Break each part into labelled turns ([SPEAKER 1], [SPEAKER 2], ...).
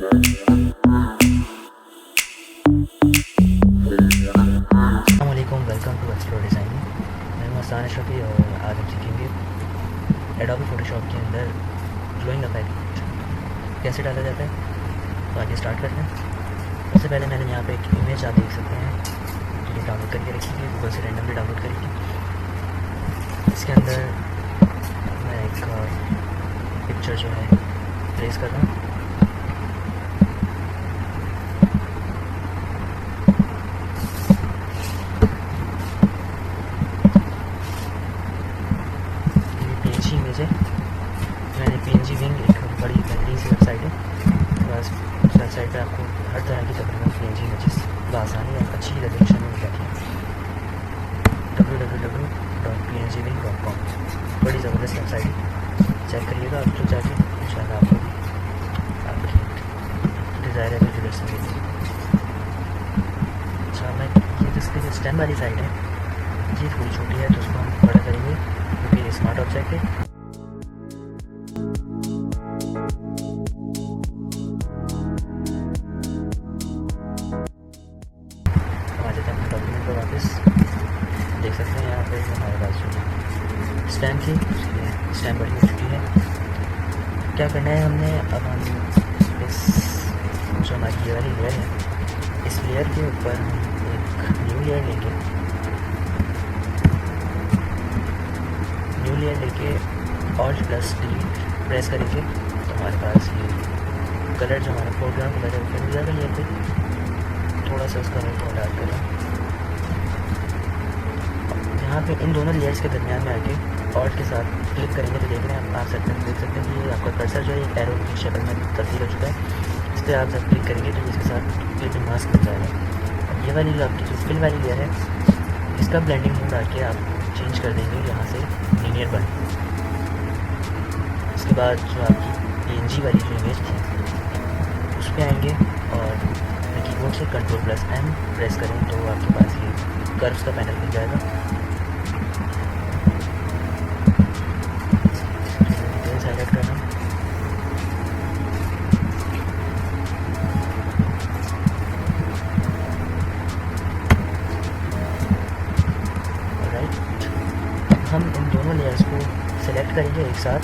[SPEAKER 1] अस्सलामुअलैकुम, welcome to explore designing. मैं हूं हसन अशरफी और आज हम सीखेंगे एडोबी फ़ोटोशॉप के अंदर ग्लोइंग इफेक्ट कैसे डाला जाता है। तो आगे स्टार्ट करते हैं। सबसे पहले मैंने यहाँ पे एक इमेज आप देख सकते हैं, ये डाउनलोड करके रखी है, गूगल से रैंडमली डाउनलोड करेंगे। इसके अंदर मैं एक पिक्चर जो है प्लेस कर रहा हूँ। इमेज है, मैंने PNG विंग एक बड़ी बेहतरीन सी वेबसाइट है। बस उस वेबसाइट पर आपको हर तरह की तकरीबन PNG इमेजेस बआसानी और अच्छी रेजोल्यूशन में मिल जाती है। www.pngwing.com बड़ी ज़बरदस्त वेबसाइट है, चेक करिएगा आप तो जाके, इंशाल्लाह आपको आपकी डिज़ायरेबल रिजल्ट्स मिलेंगे। अच्छा, मैं ये जिसकी जो स्टेम वाली साइड है ये थोड़ी छोटी है, तो उसको हम बड़ा करेंगे क्योंकि ये स्मार्ट ऑब्जेक्ट है। वापस देख सकते हैं यहाँ पे हमारे पास जो स्टैम्प थी स्टैम्प बड़ी हो चुकी है। क्या करना है हमने, अब हम इस जो हमारी ये वाली लेयर है, इस लेयर के ऊपर एक न्यू लेयर लेंगे। न्यू लेयर लेके Alt+D प्रेस करेंगे तो हमारे पास ये कलर जो हमारा फोरग्राउंड कलर है वो मिल जाएगा। लेयर पे थोड़ा सा उसका रंग और डार्क करें। यहाँ पे इन दोनों लेयर्स के दरमियान में आके Alt के साथ क्लिक करेंगे तो देख रहे हैं आप देख सकते हैं कि आपका कर्सर जो है एक एरो की शक्ल में तब्दील हो चुका है। इस पर आप जब क्लिक करेंगे तो इसके साथ क्लिपिंग मास्क मिल जाएगा। ये वाली जो आपकी जो फिल वाली लेयर है, इसका ब्लेंडिंग मोड आके आप चेंज कर देंगे यहाँ से लीनियर बन। उसके बाद जो आपकी PNG वाली जो इमेज थी उस पर आएंगे और कीबोर्ड से Ctrl+M प्रेस करें तो आपके पास ये कर्व्स का पैनल मिल जाएगा। सेलेक्ट करना, राइट। हम इन दोनों लेयर्स को सेलेक्ट करेंगे एक साथ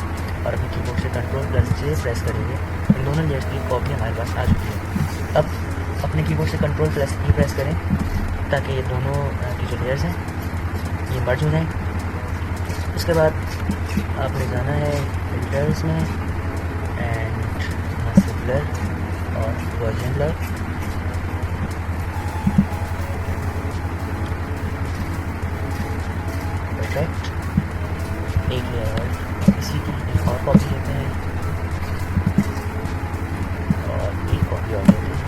[SPEAKER 1] और अपने कीबोर्ड से Ctrl+J प्रेस करेंगे। इन दोनों लेयर्स की कॉपी हमारे पास आ चुकी है। अब अपने कीबोर्ड से Ctrl+E प्रेस करें ताकि ये दोनों की जो लेयर्स हैं ये मर्ज हो जाएं। उसके बाद आपने जाना है फिल्टर्स में एंड यहाँ से ब्लर और वर्जिन ब्लर। परफेक्ट, एक लेयर और इसी की एक और कॉपी लेते हैं और एक कॉपी और लेते हैं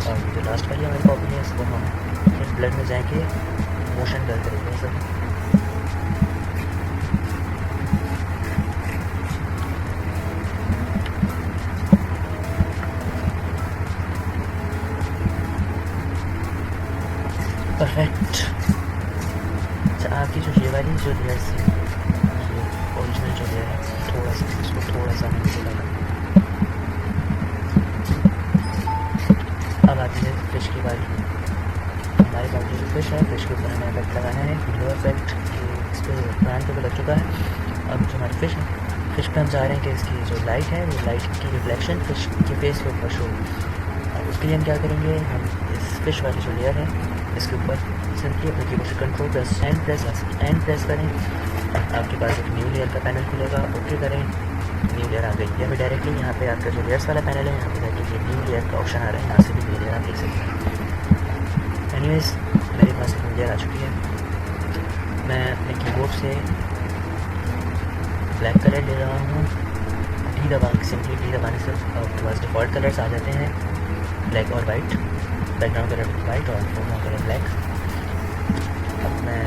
[SPEAKER 1] और जो लास्ट वाली हमारी कॉपी है इसको हम ब्लर में जाके मोशन ब्लर करेंगे सब। परफेक्ट। अच्छा, आपकी जो ये वाली जो लेयर थी, ये ओरिजिनल जो लेयर है, थोड़ा सा इसको थोड़ा सा नीचे लगा। अब आती है फिश की बारी। हमारे पास जो फिश है, फिश के ऊपर हमें इफेक्ट लगाना है, ग्लो इफेक्ट। इस पर ब्रांड पे लग चुका है। अब जो हमारी फिश है, फिश पे हम चाह रहे हैं कि इसकी जो लाइट है वो लाइट की रिफ्लेक्शन फिश के फेस के ऊपर शो। अब उसके लिए हम क्या करेंगे, हम इस फिश वाली जो लेयर है इसके ऊपर सिंपली अपने कीबोर्ड से Ctrl+N प्रेस करें। आपके पास एक न्यू लेयर का पैनल खुलेगा, ओके करें, न्यू लेयर आ गई। या फिर डायरेक्टली यहाँ पे आपका जो लेयर्स वाला पैनल है यहाँ पे जाके ये न्यू लेयर का ऑप्शन आ रहा है, यहाँ से भी न्यू लेयर आप देख सकते हैं। एनीवेज मेरे पास एक न्यू लेयर आ चुकी है। मैं अपने कीबोर्ड से ब्लैक कलर ले रहा हूँ, सिंपली डी दबाने से आपके पास डिफ़ॉल्ट कलर्स आ जाते हैं, ब्लैक और वाइट, बैकग्राउंड कलर वाइट और फोरग्राउंड कलर ब्लैक। अब मैं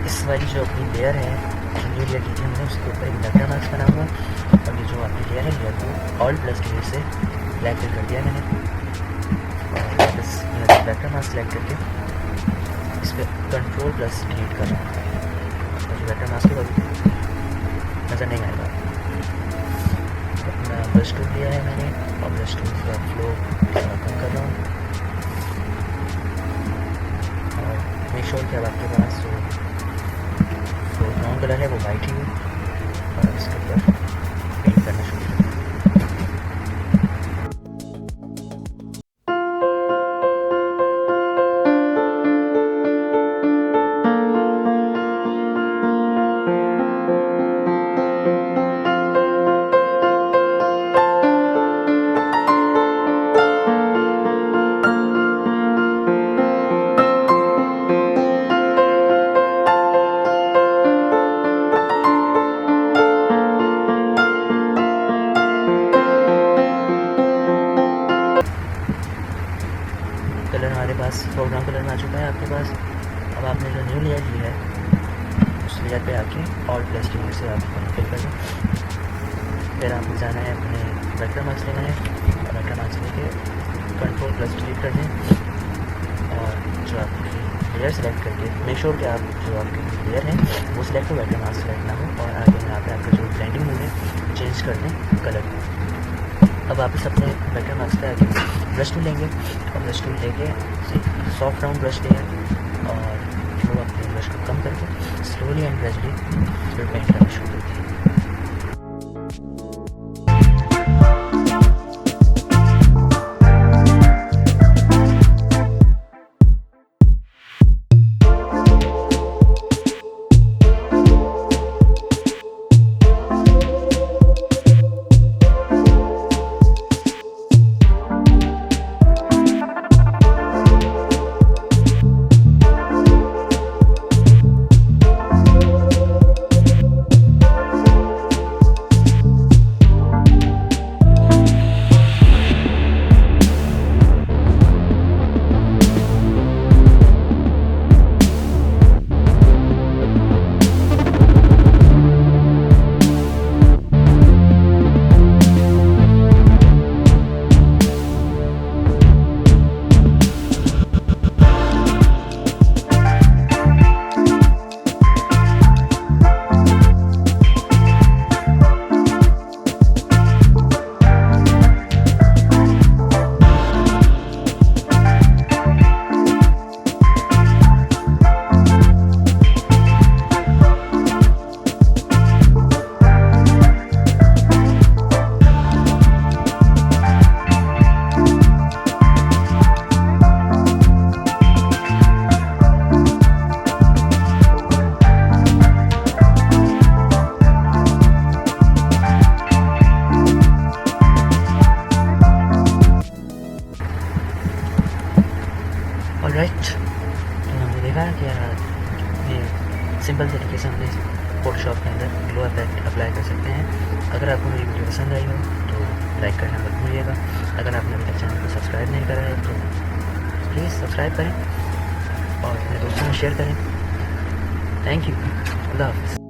[SPEAKER 1] इस वाली जो अपनी लेयर है, न्यू लेयर की थी हमने, उसके ऊपर एक वेक्टर मार्क्स बनाऊंगा और ये जो आपकी लेयर है लेयर को Alt+D से ब्लैक फिल कर दिया मैंने और वापस वेक्टर मार्क्स सेलेक्ट करके इस पर Ctrl+Delete कर रहा हूँ। तो जो वेक्टर मार्क्स के बाद नज़र नहीं आएगा। सा ब्रश टूल लिया है मैंने और ब्रश टूल का फ्लो कम कर रहा हूँ। और मेक श्योर कि अब आपके पास जो ब्राउन कलर है वो वाइट ही हो और इसके ऊपर पेंट करना शुरू करें। कलर हमारे पास फोरग्राउंड कलर में आ चुका है आपके पास। अब आपने जो न्यू लेयर ली है उस लेयर पे आके ऑल प्लस टी से आप फिल कर दें। फिर आपको जाना है अपने वेक्टर मार्क्स लेना है और वेक्टर मार्क्स लेके कंट्रोल प्लस डिलीट कर दें और जो आपकी लेयर सेलेक्ट करके मेक श्योर कि आप जो आपकी लेयर है वो सिलेक्ट हो, वेक्टर मार्क्स सेलेक्ट ना हो। और आगे यहाँ पे आपका जो ब्लेंडिंग मोड है चेंज कर दें कलर। अब वापस अपने वेक्टर मार्क्स पे आके ब्रश टूल लेंगे और ब्रश टूल लेके सॉफ्ट राउंड ब्रश लें और फ्लो अपने ब्रश को कम करके स्लोली एंड ग्रेजुअली फिर पेंट करना शुरू करते हैं। ऑलराइट, तो हमने देखा कि ये सिंपल तरीके से हमने फोटोशॉप के अंदर ग्लो इफेक्ट अप्लाई कर सकते हैं। अगर आपको मेरी वीडियो पसंद आई हो तो लाइक करना मत भूलिएगा। अगर आपने मेरे चैनल को सब्सक्राइब नहीं करा है तो प्लीज़ सब्सक्राइब करें और अपने दोस्तों में शेयर करें। Thank you. अल्लाह हाफ़िज़।